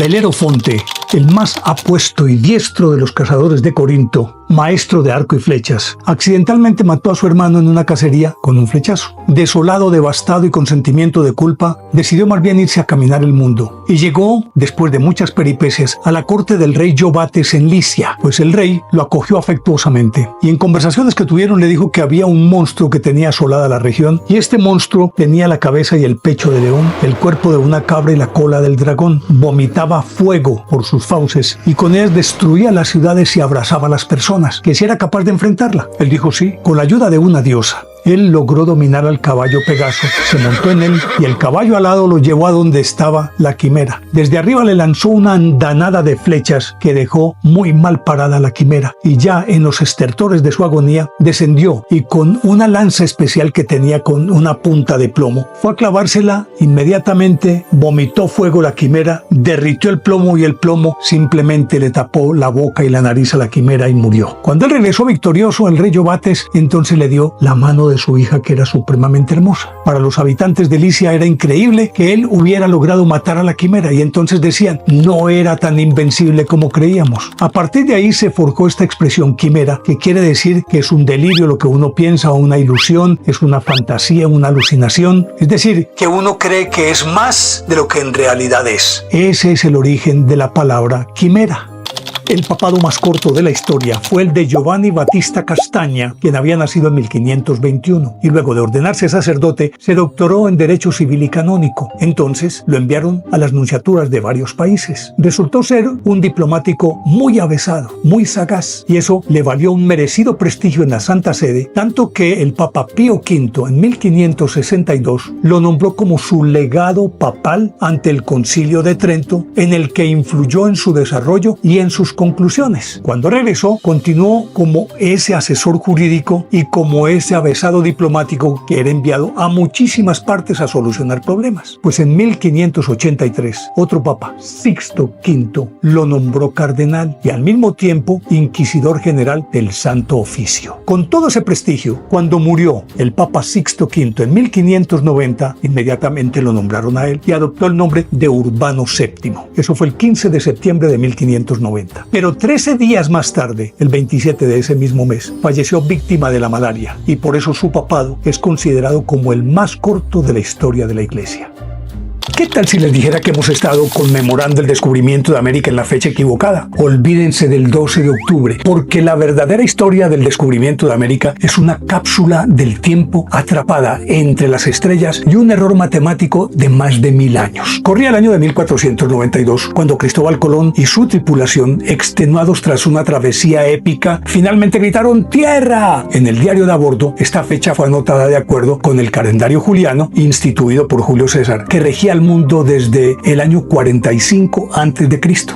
Belerofonte, el más apuesto y diestro de los cazadores de Corinto, maestro de arco y flechas, accidentalmente mató a su hermano en una cacería con un flechazo. Desolado, devastado y con sentimiento de culpa, decidió más bien irse a caminar el mundo y llegó, después de muchas peripecias, a la corte del rey Iobates en Licia, pues el rey lo acogió afectuosamente y en conversaciones que tuvieron le dijo que había un monstruo que tenía asolada la región y este monstruo tenía la cabeza y el pecho de león, el cuerpo de una cabra y la cola del dragón. Vomitaba fuego por sus fauces y con ellas destruía las ciudades y abrazaba a las personas. ¿Que si era capaz de enfrentarla? Él dijo sí, con la ayuda de una diosa. Él logró dominar al caballo Pegaso, se montó en él y el caballo alado lo llevó a donde estaba la quimera. Desde arriba le lanzó una andanada de flechas que dejó muy mal parada a la quimera y ya en los estertores de su agonía descendió y con una lanza especial que tenía con una punta de plomo fue a clavársela. Inmediatamente vomitó fuego la quimera, derritió el plomo y el plomo simplemente le tapó la boca y la nariz a la quimera y murió. Cuando él regresó victorioso, el rey Iobates entonces le dio la mano de su hija, que era supremamente hermosa. Para los habitantes de Licia era increíble que él hubiera logrado matar a la quimera y entonces decían, no era tan invencible como creíamos. A partir de ahí se forjó esta expresión quimera, que quiere decir que es un delirio lo que uno piensa o una ilusión, es una fantasía, una alucinación, es decir, que uno cree que es más de lo que en realidad es. Ese es el origen de la palabra quimera. El papado más corto de la historia fue el de Giovanni Battista Castagna, quien había nacido en 1521, y luego de ordenarse sacerdote, se doctoró en Derecho Civil y Canónico. Entonces lo enviaron a las nunciaturas de varios países. Resultó ser un diplomático muy avesado, muy sagaz, y eso le valió un merecido prestigio en la Santa Sede, tanto que el Papa Pío V, en 1562, lo nombró como su legado papal ante el Concilio de Trento, en el que influyó en su desarrollo y en sus conclusiones. Cuando regresó, continuó como ese asesor jurídico y como ese avesado diplomático que era enviado a muchísimas partes a solucionar problemas. Pues en 1583, otro papa, Sixto V, lo nombró cardenal y al mismo tiempo inquisidor general del Santo Oficio. Con todo ese prestigio, cuando murió el papa Sixto V en 1590, inmediatamente lo nombraron a él y adoptó el nombre de Urbano VII. Eso fue el 15 de septiembre de 1590. Pero 13 días más tarde, el 27 de ese mismo mes, falleció víctima de la malaria y por eso su papado es considerado como el más corto de la historia de la Iglesia. ¿Qué tal si les dijera que hemos estado conmemorando el descubrimiento de América en la fecha equivocada? Olvídense del 12 de octubre, porque la verdadera historia del descubrimiento de América es una cápsula del tiempo atrapada entre las estrellas y un error matemático de más de 1000 años. Corría el año de 1492, cuando Cristóbal Colón y su tripulación, extenuados tras una travesía épica, finalmente gritaron ¡Tierra! En el diario de a bordo, esta fecha fue anotada de acuerdo con el calendario juliano instituido por Julio César, que regía el mundo desde el año 45 a.C.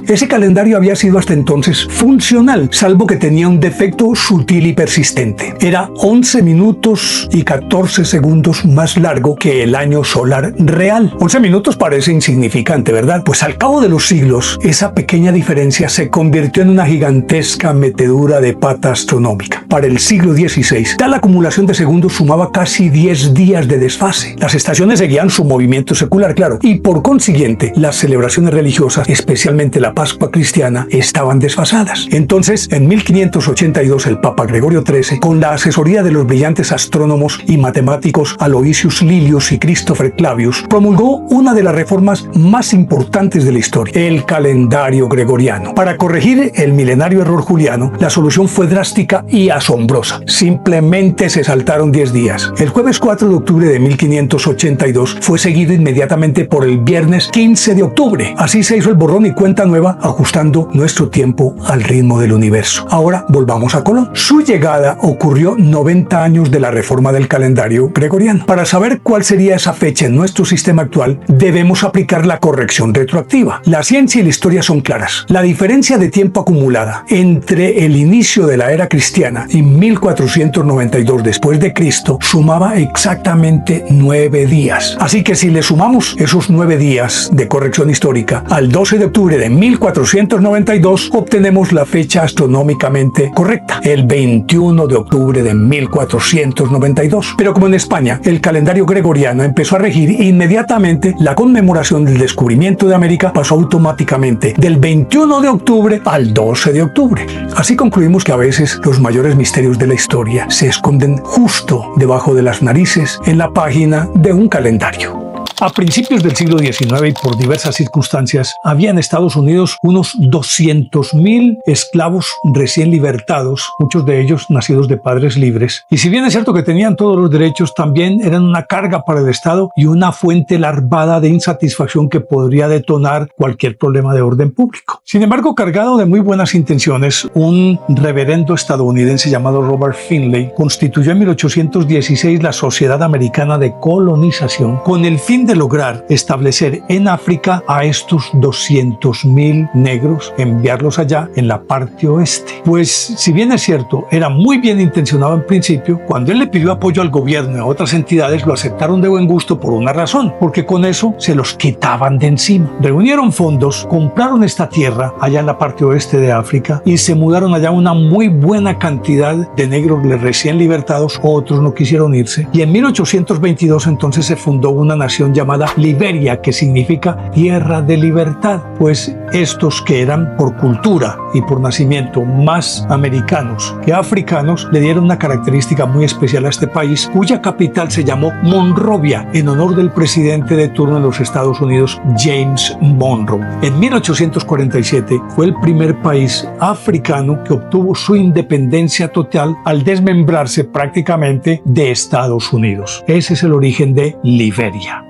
Ese calendario había sido hasta entonces funcional, salvo que tenía un defecto sutil y persistente. Era 11 minutos y 14 segundos más largo que el año solar real. 11 minutos parece insignificante, ¿verdad? Pues al cabo de los siglos, esa pequeña diferencia se convirtió en una gigantesca metedura de pata astronómica. Para el siglo XVI, tal acumulación de segundos sumaba casi 10 días de desfase. Las estaciones seguían su movimiento secular, claro, y por consiguiente las celebraciones religiosas, especialmente la Pascua cristiana, estaban desfasadas. Entonces, en 1582 el Papa Gregorio XIII, con la asesoría de los brillantes astrónomos y matemáticos Aloysius Lilius y Christopher Clavius, promulgó una de las reformas más importantes de la historia, el calendario gregoriano. Para corregir el milenario error juliano, la solución fue drástica y asombrosa. Simplemente se saltaron 10 días. El jueves 4 de octubre de 1582 fue seguido inmediatamente por el viernes 15 de octubre. Así se hizo el borrón y cuenta nueva, ajustando nuestro tiempo al ritmo del universo. Ahora volvamos a Colón. Su llegada ocurrió 90 años de la reforma del calendario gregoriano. Para saber cuál sería esa fecha en nuestro sistema actual, debemos aplicar la corrección retroactiva. La ciencia y la historia son claras. La diferencia de tiempo acumulada entre el inicio de la era cristiana y 1492 después de Cristo sumaba exactamente 9 días. Así que si le sumamos esos 9 días de corrección histórica, al 12 de octubre de 1492, obtenemos la fecha astronómicamente correcta, el 21 de octubre de 1492. Pero como en España el calendario gregoriano empezó a regir inmediatamente, la conmemoración del descubrimiento de América pasó automáticamente del 21 de octubre al 12 de octubre. Así concluimos que a veces los mayores misterios de la historia se esconden justo debajo de las narices en la página de un calendario. A principios del siglo XIX y por diversas circunstancias, había en Estados Unidos unos 200.000 esclavos recién libertados, muchos de ellos nacidos de padres libres. Y si bien es cierto que tenían todos los derechos, también eran una carga para el Estado y una fuente larvada de insatisfacción que podría detonar cualquier problema de orden público. Sin embargo, cargado de muy buenas intenciones, un reverendo estadounidense llamado Robert Finley constituyó en 1816 la Sociedad Americana de Colonización con el fin de lograr establecer en África a estos 200.000 negros, enviarlos allá en la parte oeste. Pues si bien es cierto, era muy bien intencionado en principio, cuando él le pidió apoyo al gobierno y a otras entidades, lo aceptaron de buen gusto por una razón, porque con eso se los quitaban de encima. Reunieron fondos, compraron esta tierra allá en la parte oeste de África y se mudaron allá una muy buena cantidad de negros recién libertados, otros no quisieron irse. Y en 1822 entonces se fundó una nación llamada Liberia, que significa tierra de libertad, pues estos que eran por cultura y por nacimiento más americanos que africanos le dieron una característica muy especial a este país, cuya capital se llamó Monrovia en honor del presidente de turno de los Estados Unidos, James Monroe. En 1847 fue el primer país africano que obtuvo su independencia total al desmembrarse prácticamente de Estados Unidos. Ese es el origen de Liberia.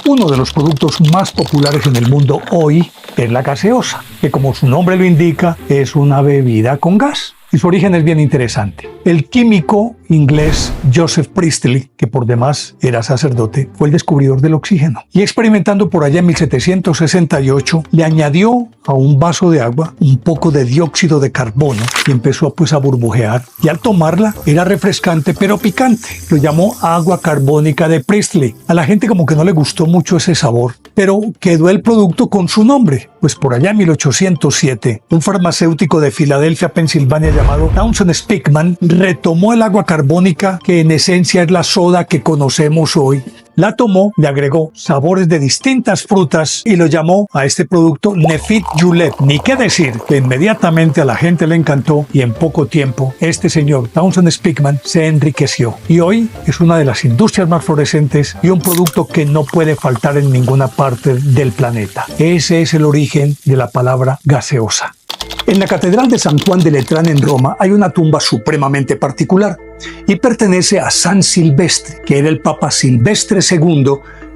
Uno de los productos más populares en el mundo hoy es la gaseosa, que como su nombre lo indica, es una bebida con gas. Y su origen es bien interesante. El químico inglés Joseph Priestley, que por demás era sacerdote, fue el descubridor del oxígeno. Y experimentando por allá en 1768, le añadió a un vaso de agua un poco de dióxido de carbono y empezó a burbujear. Y al tomarla era refrescante pero picante. Lo llamó agua carbónica de Priestley. A la gente como que no le gustó mucho ese sabor, pero quedó el producto con su nombre. Pues por allá en 1807, un farmacéutico de Filadelfia, Pensilvania, llamado Townsend Speakman, retomó el agua carbónica, que en esencia es la soda que conocemos hoy. La tomó, le agregó sabores de distintas frutas y lo llamó a este producto Nefit Julep. Ni qué decir que inmediatamente a la gente le encantó y en poco tiempo este señor Townsend Speakman se enriqueció. Y hoy es una de las industrias más florescentes y un producto que no puede faltar en ninguna parte del planeta. Ese es el origen de la palabra gaseosa. En la Catedral de San Juan de Letrán en Roma hay una tumba supremamente particular y pertenece a San Silvestre, que era el Papa Silvestre II,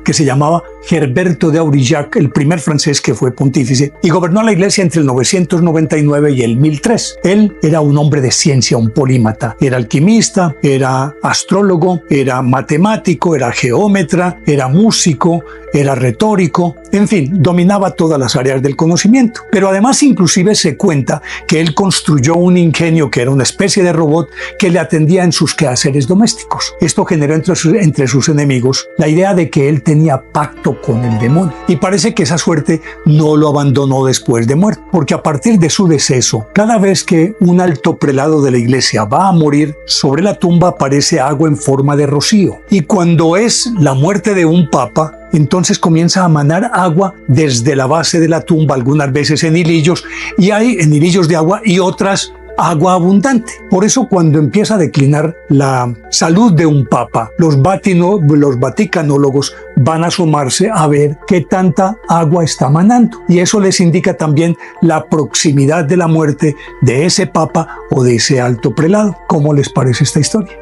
que se llamaba Herberto de Aurillac, el primer francés que fue pontífice, y gobernó la iglesia entre el 999 y el 1003. Él era un hombre de ciencia, un polímata. Era alquimista, era astrólogo, era matemático, era geómetra, era músico, era retórico, en fin, dominaba todas las áreas del conocimiento. Pero además inclusive se cuenta que él construyó un ingenio que era una especie de robot que le atendía en sus quehaceres domésticos. Esto generó entre sus enemigos la idea de que él tenía pacto con el demonio. Y parece que esa suerte no lo abandonó después de muerto, porque a partir de su deceso, cada vez que un alto prelado de la iglesia va a morir, sobre la tumba aparece agua en forma de rocío. Y cuando es la muerte de un papa, entonces comienza a manar agua desde la base de la tumba, algunas veces en hilillos, y hay en hilillos de agua y otras agua abundante. Por eso cuando empieza a declinar la salud de un papa, los vaticanólogos van a asomarse a ver qué tanta agua está manando. Y eso les indica también la proximidad de la muerte de ese papa o de ese alto prelado. ¿Cómo les parece esta historia?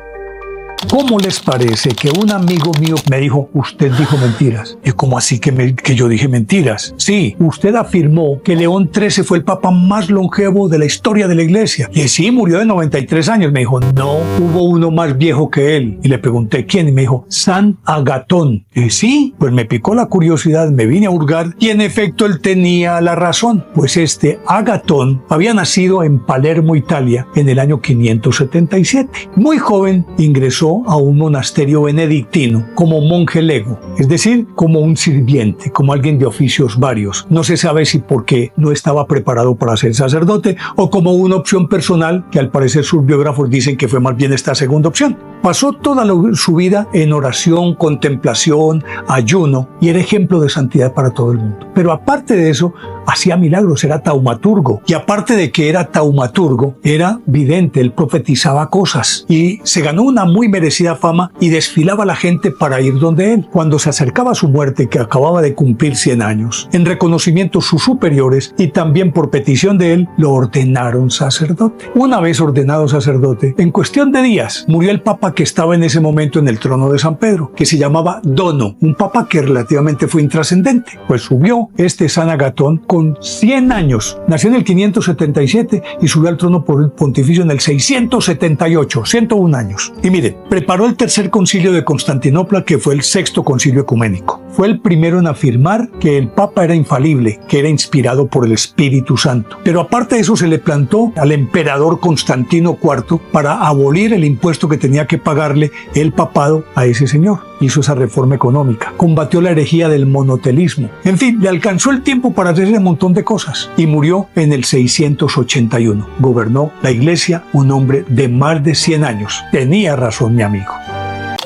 ¿Cómo les parece que un amigo mío me dijo, usted dijo mentiras? ¿Y cómo así que yo dije mentiras? Sí, usted afirmó que León XIII fue el papa más longevo de la historia de la iglesia. Y sí, murió de 93 años. Me dijo, no, hubo uno más viejo que él. Y le pregunté, ¿quién? Y me dijo, San Agatón. Y sí, pues me picó la curiosidad, me vine a hurgar y en efecto él tenía la razón. Pues este Agatón había nacido en Palermo, Italia, en el año 577. Muy joven ingresó ingresó a un monasterio benedictino como monje lego, es decir, como un sirviente, como alguien de oficios varios. No se sabe si porque no estaba preparado para ser sacerdote o como una opción personal, que al parecer sus biógrafos dicen que fue más bien esta segunda opción. Pasó toda su vida en oración, contemplación, ayuno, y era ejemplo de santidad para todo el mundo. Pero aparte de eso, hacía milagros, era taumaturgo. Y aparte de que era taumaturgo, era vidente, él profetizaba cosas. Y se ganó una muy merecida fama y desfilaba a la gente para ir donde él. Cuando se acercaba a su muerte, que acababa de cumplir 100 años, en reconocimiento sus superiores y también por petición de él, lo ordenaron sacerdote. Una vez ordenado sacerdote, en cuestión de días, murió el papa que estaba en ese momento en el trono de San Pedro, que se llamaba Dono, un papa que relativamente fue intrascendente. Pues subió San Agatón con 100 años. Nació en el 577 y subió al trono por el pontificio en el 678, 101 años. Y miren, preparó el tercer concilio de Constantinopla, que fue el sexto concilio ecuménico. Fue el primero en afirmar que el papa era infalible, que era inspirado por el Espíritu Santo. Pero aparte de eso, se le plantó al emperador Constantino IV para abolir el impuesto que tenía que pagarle el papado a ese señor. Hizo esa reforma económica, combatió la herejía del monotelismo. En fin, le alcanzó el tiempo para hacer un montón de cosas y murió en el 681. Gobernó la iglesia un hombre de más de 100 años. Tenía razón, mi amigo.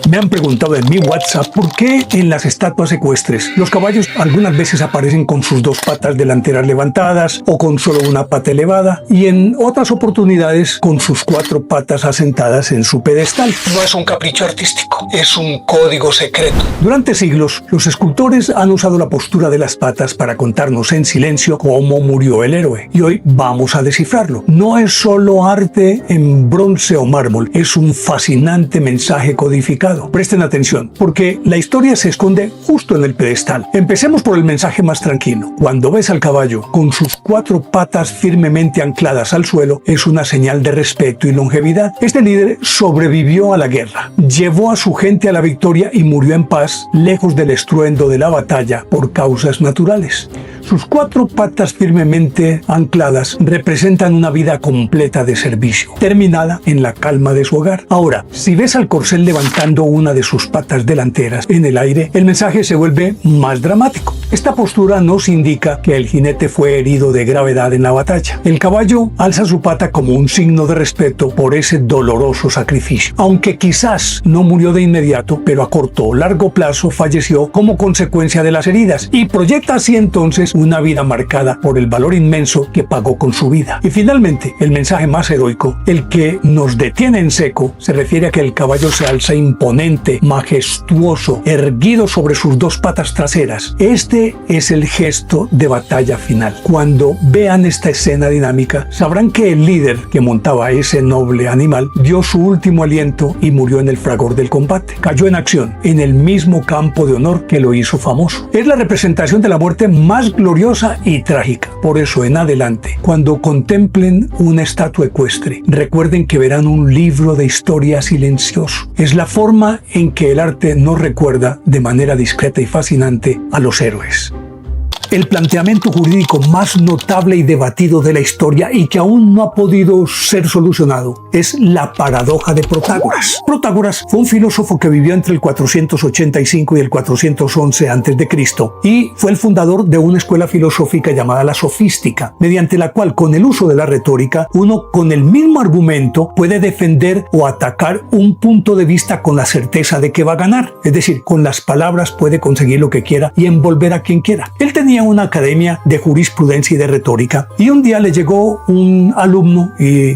Me han preguntado en mi WhatsApp por qué en las estatuas ecuestres los caballos algunas veces aparecen con sus dos patas delanteras levantadas o con solo una pata elevada y en otras oportunidades con sus cuatro patas asentadas en su pedestal. No es un capricho artístico, es un código secreto. Durante siglos, los escultores han usado la postura de las patas para contarnos en silencio cómo murió el héroe. Y hoy vamos a descifrarlo. No es solo arte en bronce o mármol, es un fascinante mensaje codificado. Presten atención, porque la historia se esconde justo en el pedestal. Empecemos por el mensaje más tranquilo. Cuando ves al caballo con sus cuatro patas firmemente ancladas al suelo, es una señal de respeto y longevidad. Este líder sobrevivió a la guerra, llevó a su gente a la victoria y murió en paz, lejos del estruendo de la batalla por causas naturales. Sus cuatro patas firmemente ancladas representan una vida completa de servicio, terminada en la calma de su hogar. Ahora, si ves al corcel levantando una de sus patas delanteras en el aire, el mensaje se vuelve más dramático. Esta postura nos indica que el jinete fue herido de gravedad en la batalla. El caballo alza su pata como un signo de respeto por ese doloroso sacrificio. Aunque quizás no murió de inmediato, pero a corto o largo plazo falleció como consecuencia de las heridas y proyecta así entonces una vida marcada por el valor inmenso que pagó con su vida. Y finalmente, el mensaje más heroico, el que nos detiene en seco, se refiere a que el caballo se alza imponente, majestuoso, erguido sobre sus dos patas traseras. Este es el gesto de batalla final. Cuando vean esta escena dinámica, sabrán que el líder que montaba a ese noble animal dio su último aliento y murió en el fragor del combate. Cayó en acción, en el mismo campo de honor que lo hizo famoso. Es la representación de la muerte más gloriosa y trágica. Por eso, en adelante, cuando contemplen una estatua ecuestre, recuerden que verán un libro de historia silencioso. Es la forma en que el arte nos recuerda de manera discreta y fascinante a los héroes. El planteamiento jurídico más notable y debatido de la historia y que aún no ha podido ser solucionado es la paradoja de Protágoras. Protágoras fue un filósofo que vivió entre el 485 y el 411 a.C. y fue el fundador de una escuela filosófica llamada la sofística, mediante la cual con el uso de la retórica uno con el mismo argumento puede defender o atacar un punto de vista con la certeza de que va a ganar. Es decir, con las palabras puede conseguir lo que quiera y envolver a quien quiera. Él tenía una academia de jurisprudencia y de retórica y un día le llegó un alumno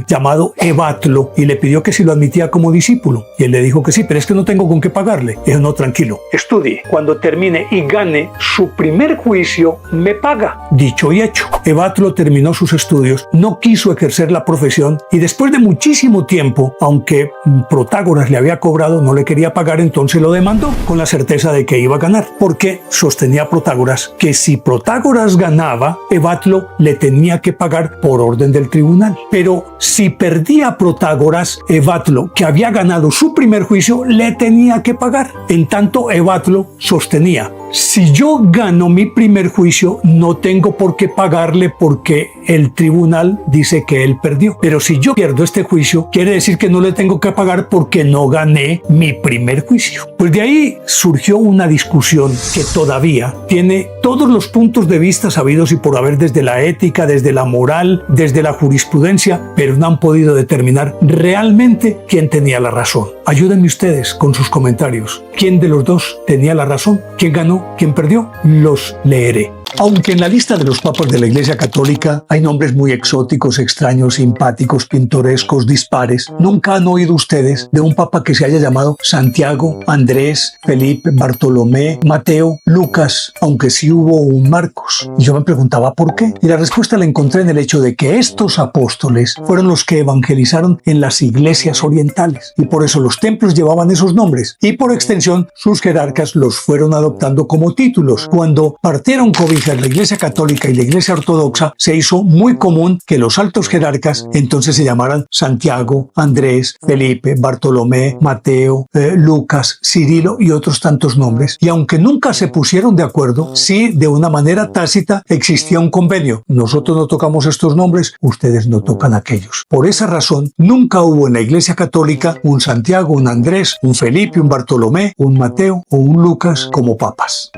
llamado Evatlo y le pidió que si lo admitía como discípulo y él le dijo que sí, pero es que no tengo con qué pagarle. Dijo, no, tranquilo, estudie, cuando termine y gane su primer juicio me paga. Dicho y hecho, Evatlo terminó sus estudios, no quiso ejercer la profesión y después de muchísimo tiempo, aunque Protágoras le había cobrado, no le quería pagar, entonces lo demandó con la certeza de que iba a ganar, porque sostenía Protágoras que si Protágoras ganaba, Evatlo le tenía que pagar por orden del tribunal. Pero si perdía Protágoras, Evatlo, que había ganado su primer juicio, le tenía que pagar. En tanto, Evatlo sostenía, Si yo gano mi primer juicio, no tengo por qué pagarle porque el tribunal dice que él perdió. Pero si yo pierdo este juicio, quiere decir que no le tengo que pagar porque no gané mi primer juicio. Pues de ahí surgió una discusión que todavía tiene todos los puntos de vista sabidos y por haber, desde la ética, desde la moral, desde la jurisprudencia, pero no han podido determinar realmente quién tenía la razón. Ayúdenme ustedes con sus comentarios. ¿Quién de los dos tenía la razón? ¿Quién ganó? ¿Quién perdió? Los leeré. Aunque en la lista de los papas de la Iglesia Católica hay nombres muy exóticos, extraños, simpáticos, pintorescos, dispares, nunca han oído ustedes de un papa que se haya llamado Santiago, Andrés, Felipe, Bartolomé, Mateo, Lucas, aunque sí hubo un Marcos. Y yo me preguntaba por qué. Y la respuesta la encontré en el hecho de que estos apóstoles fueron los que evangelizaron en las iglesias orientales. Y por eso los templos llevaban esos nombres. Y por extensión, sus jerarcas los fueron adoptando como títulos. Cuando partieron cobijas la Iglesia Católica y la Iglesia Ortodoxa, se hizo muy común que los altos jerarcas entonces se llamaran Santiago, Andrés, Felipe, Bartolomé, Mateo, Lucas, Cirilo y otros tantos nombres. Y aunque nunca se pusieron de acuerdo, sí, de una manera tácita existía un convenio. Nosotros no tocamos estos nombres, ustedes no tocan aquellos. Por esa razón, nunca hubo en la Iglesia Católica un Santiago, un Andrés, un Felipe, un Bartolomé, un Mateo o un Lucas como papas.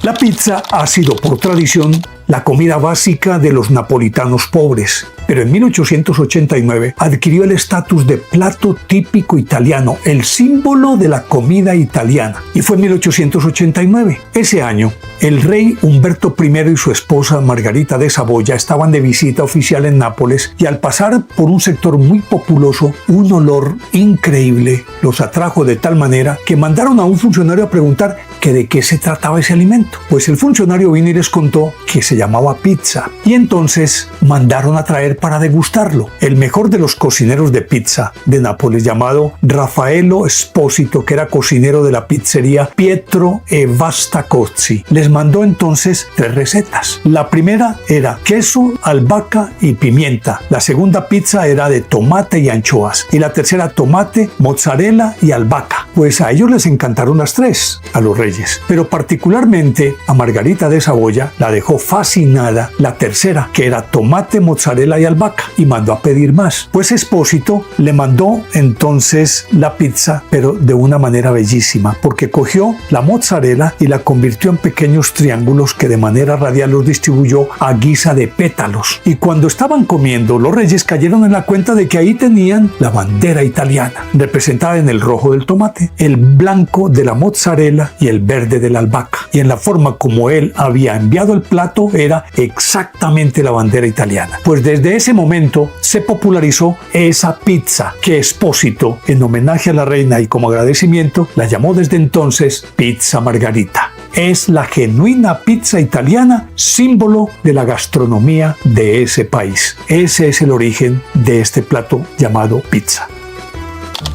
La pizza ha sido por tradición la comida básica de los napolitanos pobres, pero en 1889 adquirió el estatus de plato típico italiano, el símbolo de la comida italiana. Y fue en 1889. Ese año, el rey Humberto I y su esposa Margarita de Saboya estaban de visita oficial en Nápoles y al pasar por un sector muy populoso, un olor increíble los atrajo de tal manera que mandaron a un funcionario a preguntar que de qué se trataba ese alimento. Pues el funcionario vino y les contó que se llamaba pizza y entonces mandaron a traer para degustarlo el mejor de los cocineros de pizza de Nápoles, llamado Raffaello Esposito, que era cocinero de la pizzería Pietro e Basta Cozzi. Les mandó entonces 3 recetas. La primera era queso, albahaca y pimienta. La segunda pizza era de tomate y anchoas. Y la tercera tomate, mozzarella y albahaca. Pues a ellos les encantaron las 3, a los reyes. Pero particularmente a Margarita de Saboya la dejó fascinada la tercera, que era tomate, mozzarella y albahaca, y mandó a pedir más. Pues Espósito le mandó entonces la pizza, pero de una manera bellísima, porque cogió la mozzarella y la convirtió en pequeños triángulos que de manera radial los distribuyó a guisa de pétalos. Y cuando estaban comiendo, los reyes cayeron en la cuenta de que ahí tenían la bandera italiana, representada en el rojo del tomate, el blanco de la mozzarella y el verde de la albahaca. Y en la forma como él había enviado el plato era exactamente la bandera italiana. Pues desde ese momento se popularizó esa pizza que Espósito, en homenaje a la reina y como agradecimiento, la llamó desde entonces pizza Margarita. Es la genuina pizza italiana, símbolo de la gastronomía de ese país. Ese es el origen de este plato llamado pizza.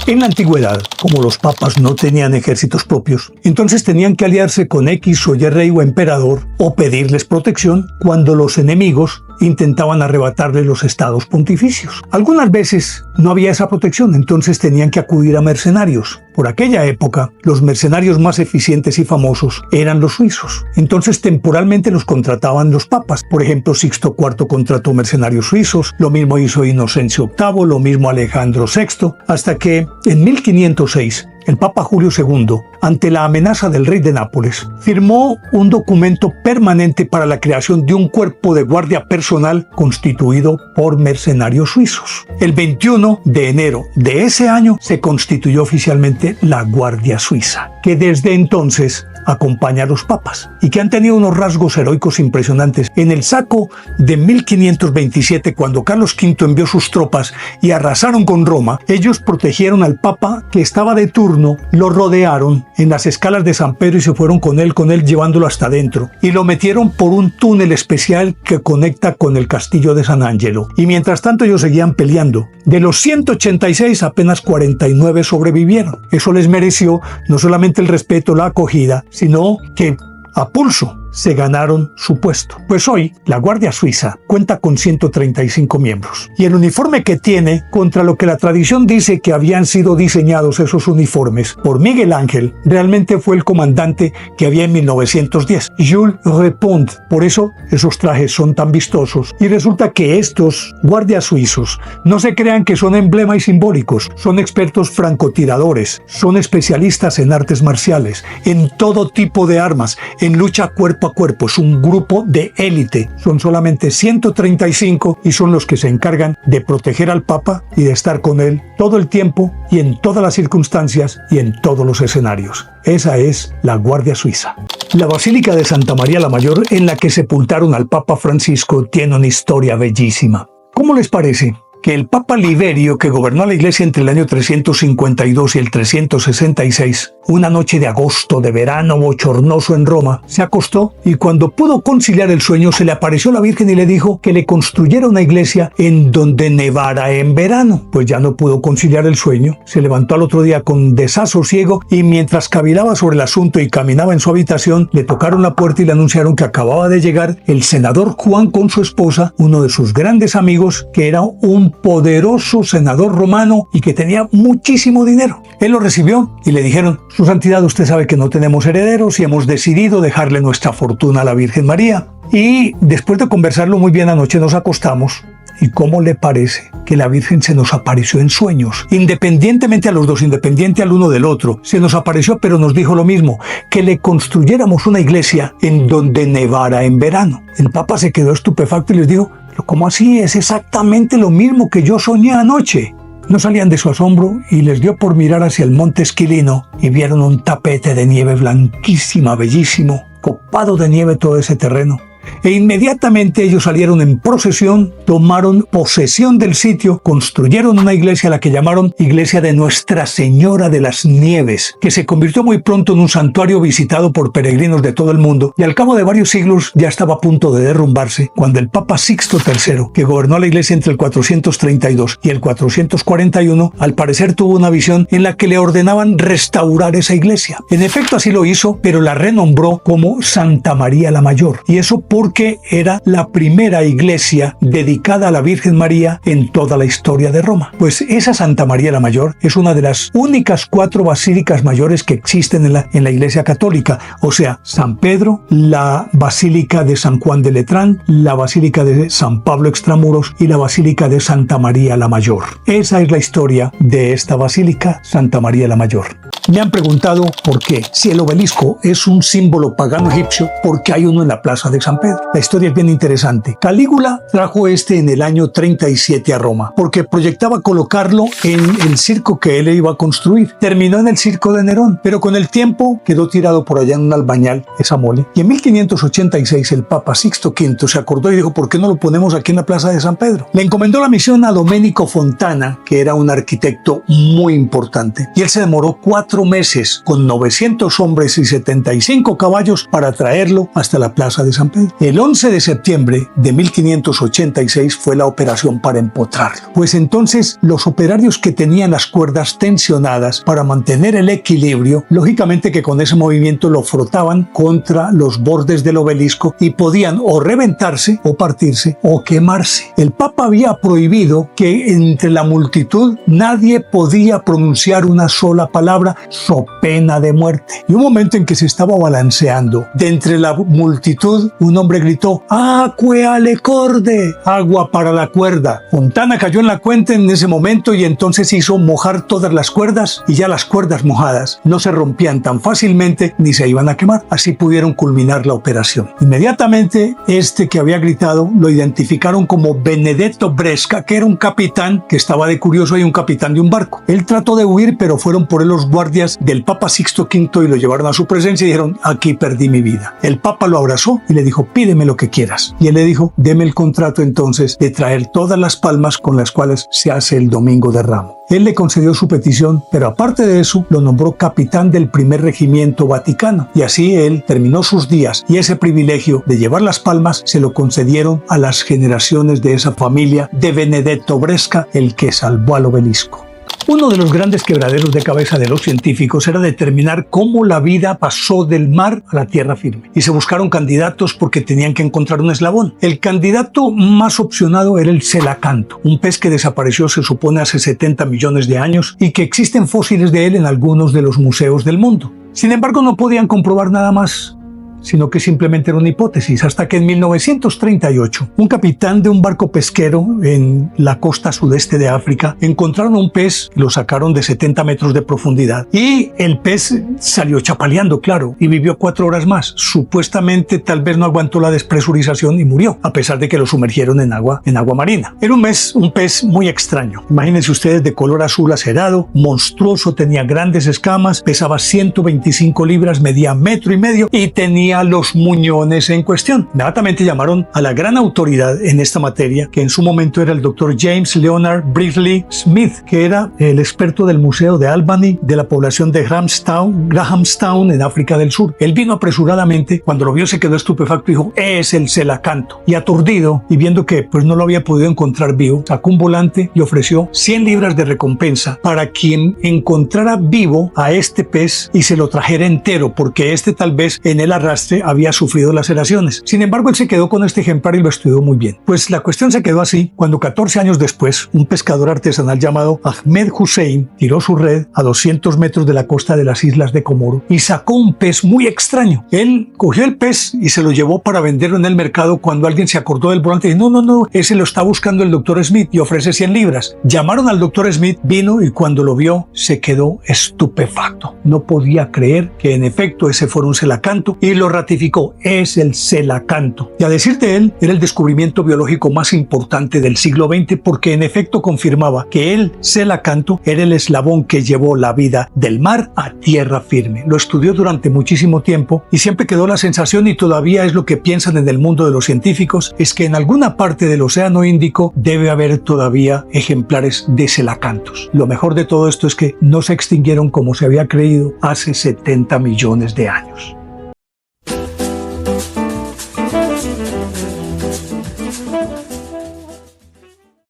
En la antigüedad, como los papas no tenían ejércitos propios, entonces tenían que aliarse con X o Y rey o emperador o pedirles protección cuando los enemigos intentaban arrebatarles los estados pontificios. Algunas veces no había esa protección, entonces tenían que acudir a mercenarios. Por aquella época, los mercenarios más eficientes y famosos eran los suizos. Entonces temporalmente los contrataban los papas. Por ejemplo, Sixto IV contrató mercenarios suizos, lo mismo hizo Inocencio VIII, lo mismo Alejandro VI, hasta que en 1506 el Papa Julio II, ante la amenaza del rey de Nápoles, firmó un documento permanente para la creación de un cuerpo de guardia personal constituido por mercenarios suizos. El 21 de enero de ese año se constituyó oficialmente la Guardia Suiza, que desde entonces acompaña a los papas y que han tenido unos rasgos heroicos impresionantes. En el saco de 1527, cuando Carlos V envió sus tropas y arrasaron con Roma, ellos protegieron al papa que estaba de turno, lo rodearon en las escalas de San Pedro y se fueron con él llevándolo hasta adentro y lo metieron por un túnel especial que conecta con el castillo de San Angelo. Y mientras tanto ellos seguían peleando. De los 186, apenas 49 sobrevivieron. Eso les mereció no solamente el respeto, la acogida, sino que a pulso se ganaron su puesto. Pues hoy la Guardia Suiza cuenta con 135 miembros y el uniforme que tiene, contra lo que la tradición dice que habían sido diseñados esos uniformes por Miguel Ángel, realmente fue el comandante que había en 1910, Jules Repond. Por eso esos trajes son tan vistosos. Y resulta que estos guardias suizos no se crean que son emblema y simbólicos, son expertos francotiradores, son especialistas en artes marciales, en todo tipo de armas, en lucha cuerpo a cuerpo. Es un grupo de élite. Son solamente 135 y son los que se encargan de proteger al Papa y de estar con él todo el tiempo y en todas las circunstancias y en todos los escenarios. Esa es la Guardia Suiza. La Basílica de Santa María la Mayor, en la que sepultaron al Papa Francisco, tiene una historia bellísima. ¿Cómo les parece que el Papa Liberio, que gobernó la Iglesia entre el año 352 y el 366, una noche de agosto de verano bochornoso en Roma, se acostó y cuando pudo conciliar el sueño se le apareció la Virgen y le dijo que le construyera una iglesia en donde nevara en verano? Pues ya no pudo conciliar el sueño, se levantó al otro día con desasosiego y mientras cavilaba sobre el asunto y caminaba en su habitación, le tocaron la puerta y le anunciaron que acababa de llegar el senador Juan con su esposa, uno de sus grandes amigos, que era un poderoso senador romano y que tenía muchísimo dinero. Él lo recibió y le dijeron: Su Santidad, usted sabe que no tenemos herederos y hemos decidido dejarle nuestra fortuna a la Virgen María. Y después de conversarlo muy bien anoche nos acostamos. ¿Y cómo le parece que la Virgen se nos apareció en sueños? Independientemente a los dos, independiente al uno del otro. Se nos apareció, pero nos dijo lo mismo, que le construyéramos una iglesia en donde nevara en verano. El Papa se quedó estupefacto y les dijo: ¿pero cómo así? Es exactamente lo mismo que yo soñé anoche. No salían de su asombro y les dio por mirar hacia el monte Esquilino y vieron un tapete de nieve blanquísima, bellísimo, copado de nieve todo ese terreno. E inmediatamente ellos salieron en procesión, tomaron posesión del sitio, construyeron una iglesia a la que llamaron Iglesia de Nuestra Señora de las Nieves, que se convirtió muy pronto en un santuario visitado por peregrinos de todo el mundo y al cabo de varios siglos ya estaba a punto de derrumbarse cuando el Papa Sixto III, que gobernó la iglesia entre el 432 y el 441, al parecer tuvo una visión en la que le ordenaban restaurar esa iglesia. En efecto así lo hizo, pero la renombró como Santa María la Mayor, y eso porque era la primera iglesia dedicada a la Virgen María en toda la historia de Roma. Pues esa Santa María la Mayor es una de las únicas 4 basílicas mayores que existen en la Iglesia Católica, o sea, San Pedro, la Basílica de San Juan de Letrán, la Basílica de San Pablo Extramuros y la Basílica de Santa María la Mayor. Esa es la historia de esta basílica, Santa María la Mayor. Me han preguntado por qué, si el obelisco es un símbolo pagano egipcio, ¿por qué hay uno en la plaza de San Pedro? La historia es bien interesante. Calígula trajo en el año 37 a Roma, porque proyectaba colocarlo en el circo que él iba a construir. Terminó en el circo de Nerón, pero con el tiempo quedó tirado por allá en un albañal, esa mole. Y en 1586 el Papa Sixto V se acordó y dijo: ¿por qué no lo ponemos aquí en la plaza de San Pedro? Le encomendó la misión a Domenico Fontana, que era un arquitecto muy importante. Y él se demoró 4 meses con 900 hombres y 75 caballos para traerlo hasta la plaza de San Pedro. El 11 de septiembre de 1586 fue la operación para empotrarlo. Pues entonces los operarios que tenían las cuerdas tensionadas para mantener el equilibrio, lógicamente que con ese movimiento lo frotaban contra los bordes del obelisco y podían o reventarse o partirse o quemarse. El Papa había prohibido que entre la multitud nadie podía pronunciar una sola palabra, so pena de muerte. Y un momento en que se estaba balanceando de entre la multitud, un hombre gritó: ¡Acque alle corde! ¡Agua para la cuerda! Fontana cayó en la cuenta en ese momento y entonces hizo mojar todas las cuerdas, y ya las cuerdas mojadas no se rompían tan fácilmente ni se iban a quemar. Así pudieron culminar la operación. Inmediatamente este que había gritado lo identificaron como Benedetto Bresca, que era un capitán que estaba de curioso y un capitán de un barco. Él trató de huir, pero fueron por él los guardias del Papa Sixto V y lo llevaron a su presencia y dijeron: aquí perdí mi vida. El Papa lo abrazó y le dijo: pídeme lo que quieras. Y él le dijo: deme el contrato entonces de traer todas las palmas con las cuales se hace el Domingo de Ramos. Él le concedió su petición, pero aparte de eso lo nombró capitán del primer regimiento vaticano, y así él terminó sus días, y ese privilegio de llevar las palmas se lo concedieron a las generaciones de esa familia de Benedetto Bresca, el que salvó al obelisco. Uno de los grandes quebraderos de cabeza de los científicos era determinar cómo la vida pasó del mar a la tierra firme. Y se buscaron candidatos porque tenían que encontrar un eslabón. El candidato más opcionado era el celacanto, un pez que desapareció se supone hace 70 millones de años y que existen fósiles de él en algunos de los museos del mundo. Sin embargo, no podían comprobar nada más, sino que simplemente era una hipótesis, hasta que en 1938 un capitán de un barco pesquero en la costa sudeste de África encontraron un pez y lo sacaron de 70 metros de profundidad y el pez salió chapaleando, claro, y vivió 4 horas más. Supuestamente tal vez no aguantó la despresurización y murió, a pesar de que lo sumergieron en agua marina. Era un pez muy extraño. Imagínense ustedes, de color azul acerado, monstruoso, tenía grandes escamas, pesaba 125 libras, medía 1,5 metros y tenía los muñones en cuestión. Inmediatamente llamaron a la gran autoridad en esta materia, que en su momento era el doctor James Leonard Brickley Smith, que era el experto del Museo de Albany de la población de Grahamstown en África del Sur. Él vino apresuradamente, cuando lo vio se quedó estupefacto y dijo: es el celacanto. Y aturdido, y viendo que pues no lo había podido encontrar vivo, sacó un volante y ofreció 100 libras de recompensa para quien encontrara vivo a este pez y se lo trajera entero, porque este tal vez en el arrastre había sufrido laceraciones. Sin embargo, él se quedó con este ejemplar y lo estudió muy bien. Pues la cuestión se quedó así cuando 14 años después, un pescador artesanal llamado Ahmed Hussein tiró su red a 200 metros de la costa de las islas de Comoro y sacó un pez muy extraño. Él cogió el pez y se lo llevó para venderlo en el mercado cuando alguien se acordó del volante y dijo: no, ese lo está buscando el doctor Smith y ofrece 100 libras. Llamaron al doctor Smith, vino y cuando lo vio se quedó estupefacto. No podía creer que en efecto ese fuera un celacanto y lo ratificó: es el celacanto. Y a decir de él, era el descubrimiento biológico más importante del siglo XX porque en efecto confirmaba que el celacanto era el eslabón que llevó la vida del mar a tierra firme. Lo estudió durante muchísimo tiempo y siempre quedó la sensación, y todavía es lo que piensan en el mundo de los científicos, es que en alguna parte del Océano Índico debe haber todavía ejemplares de celacantos. Lo mejor de todo esto es que no se extinguieron como se había creído hace 70 millones de años.